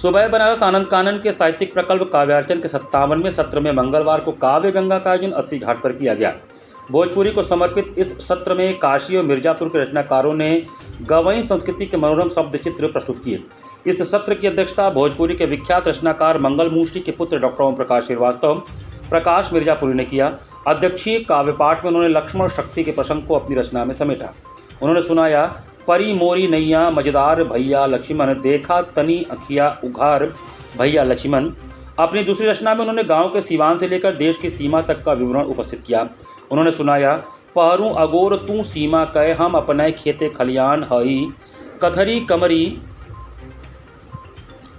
सुबह बनारस आनंद कानन के साहित्यिक प्रकल्प काव्यार्चन के 57वें सत्र में मंगलवार को काव्य गंगा का आयोजन 80 घाट पर किया गया। भोजपुरी को समर्पित इस सत्र में काशी और मिर्जापुर के रचनाकारों ने गवई संस्कृति के मनोरम शब्द चित्र प्रस्तुत किए। इस सत्र की अध्यक्षता भोजपुरी के विख्यात रचनाकार मंगल मूष्टि के पुत्र डॉक्टर ओम प्रकाश श्रीवास्तव प्रकाश मिर्जापुरी ने किया। अध्यक्षीय काव्य पाठ में उन्होंने लक्ष्मण शक्ति के प्रसंग को अपनी रचना में समेटा। उन्होंने सुनाया, परी मोरी नैया मजेदार भैया लक्ष्मण, देखा तनी अखिया उघार भैया लक्ष्मण। अपनी दूसरी रचना में उन्होंने गांव के सीवान से लेकर देश की सीमा तक का विवरण उपस्थित किया। उन्होंने सुनाया, पहरू अगोर तू सीमा कह, हम अपने खेते खलियान हई, कथरी कमरी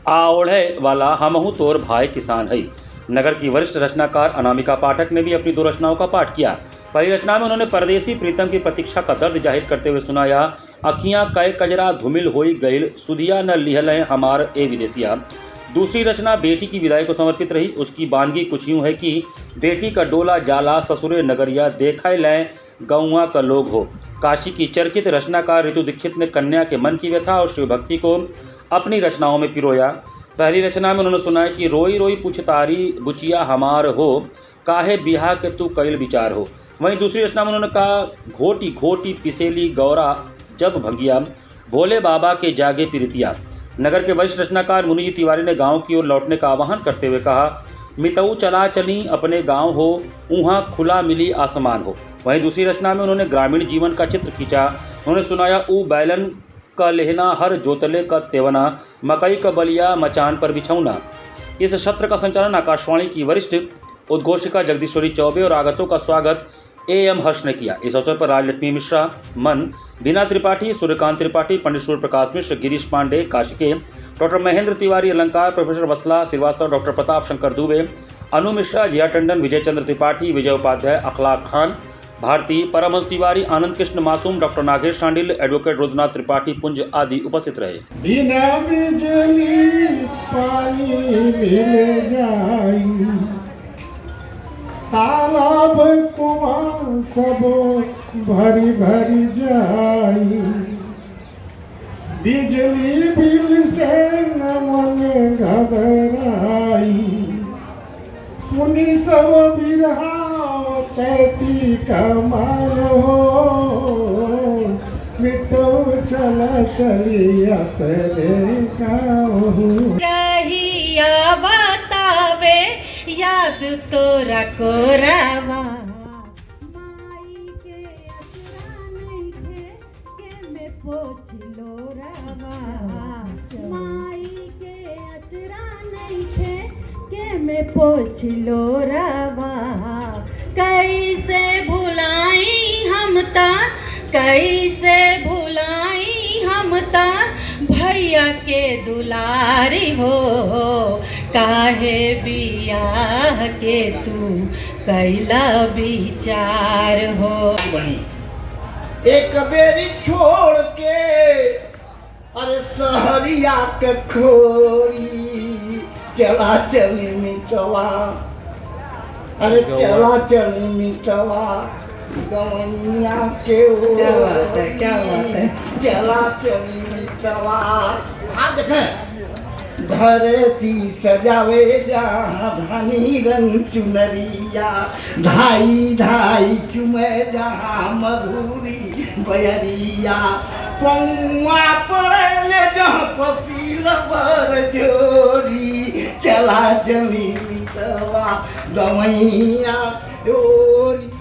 आओढ़े वाला हमहु तोर भाई किसान हई। नगर की वरिष्ठ रचनाकार अनामिका पाठक ने भी अपनी 2 रचनाओं का पाठ किया। पहली रचना में उन्होंने परदेसी प्रीतम की प्रतीक्षा का दर्द जाहिर करते हुए सुनाया, अखियां कै कजरा धुमिल होई गईल, सुधिया न लिहल हमार ए विदेशिया। दूसरी रचना बेटी की विदाई को समर्पित रही। उसकी बानगी कुछ यूँ है कि बेटी का डोला जाला ससुरे नगरिया, देखा लें गौवा का लोग हो। काशी की चर्चित रचनाकार ऋतु दीक्षित ने कन्या के मन की व्यथा और शिवभक्ति को अपनी रचनाओं में पिरोया। पहली रचना में उन्होंने सुनाया कि रोई रोई पुछतारी बुचिया हमार हो, काहे बिहा के तू कैल विचार हो। वहीं दूसरी रचना में उन्होंने कहा, घोटी घोटी पिसेली गौरा जब भंगिया, भोले बाबा के जागे पिरतिया। नगर के वरिष्ठ रचनाकार मुनि जी तिवारी ने गांव की ओर लौटने का आह्वान करते हुए कहा, मितऊ चला चली अपने गांव हो, ऊहाँ खुला मिली आसमान हो। वहीं दूसरी रचना में उन्होंने ग्रामीण जीवन का चित्र खींचा। उन्होंने सुनाया, ऊ बैलन का लेहना हर जोतले का तेवना, मकई का बलिया मचान पर बिछौना। इस सत्र का संचालन आकाशवाणी की वरिष्ठ उद्घोषिका जगदीश्वरी चौबे और आगतों का स्वागत एएम हर्ष ने किया। इस अवसर पर राजलक्ष्मी मिश्रा, मन, बीना त्रिपाठी, सूर्यकांत त्रिपाठी, पंडित सूर्य प्रकाश मिश्र, गिरीश पांडे, काशी के डॉक्टर महेंद्र तिवारी अलंकार, प्रोफेसर वसला श्रीवास्तव, डॉक्टर प्रताप शंकर दुबे, अनु मिश्रा, जिया टंडन, विजय चंद्र त्रिपाठी, विजय उपाध्याय, अखलाक खान भारती, परमहंस तिवारी, आनंद कृष्ण मासूम, डॉक्टर नागेश शांडिल, एडवोकेट रुद्रनाथ त्रिपाठी पुंज आदि उपस्थित रहे। बिना बिजली पानी मिल जाई, तालाब कुआं सब भरी भरी जाई, बिजली बिल से न मन घबराई, सुनी सब बिरहा चैती कमाल हो, मितो चला चलिया पहले का रहिया बतावे याद तोरा को रवा, माई के अचरा नहीं थे के में पोछ लो रवा, माई के अचरा नहीं थे के में पोछ लो रवा। कैसे भुलाई हम ता, कैसे भुलाई हम ता, भैया के दुलारी हो, काहे बियाह के तू कैला विचार हो। एक बेरी छोड़ के अरे सहरिया के खोरी, चला चली मितवा, अरे चला चली मितवा, गवैया के ओरी, चला चली मितवा। हाँ देखें, धरती सजावे जहाँ धानी रंग चुनरिया, ढाई ढाई चुमे जहाँ मधुरी बयरिया, पौआ पड़े जहाँ पपील बर जोरी, चला चली मितवा गवैया ओ